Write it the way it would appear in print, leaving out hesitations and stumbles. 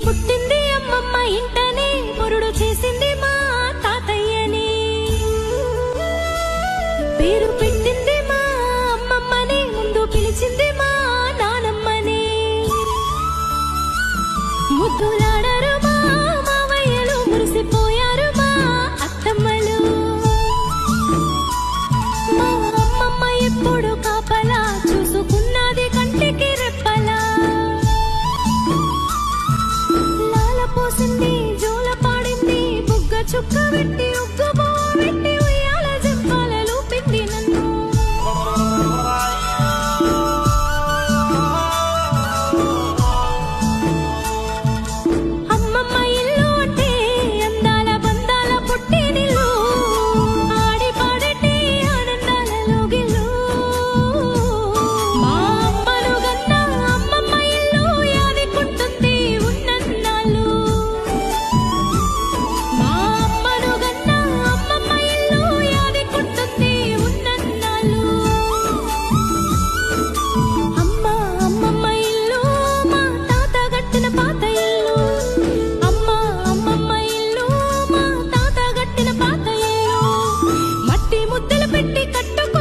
పుట్టింది అమ్మమ్మ ఇంటనే మురుడు చేసింది మా తాతయ్యని పేరు పెట్టింది మా అమ్మమ్మని ముందు పిలిచింది మా నానమ్మని ముద్దులాడరు మా మావయ్యలు మురిసిపోయారు మా అత్తమ్మలు మా అమ్మమ్మ ఎప్పుడు కాపలా చూసుకున్నది కంటికి రెప్పలా పోసింది జోల పాడింది బుగ్గ చుక్క పెట్టి ఉగ్గు బొమ్మ పెట్టి ఉయ్యాల జంపాలలో పిండి నన్ను అమ్మమ్మ ఇల్లు అంటే అందాల బందాల పుట్టినిల్లు ఆడి పాడటి ఆనందాలలో గిల్లు మా అమ్మను గన్న అమ్మమ్మ ఇల్లు యాదికుంటుంది ఉన్నన్నాళ్ళు మట్టి ముద్దలు పెట్టి కట్టుకు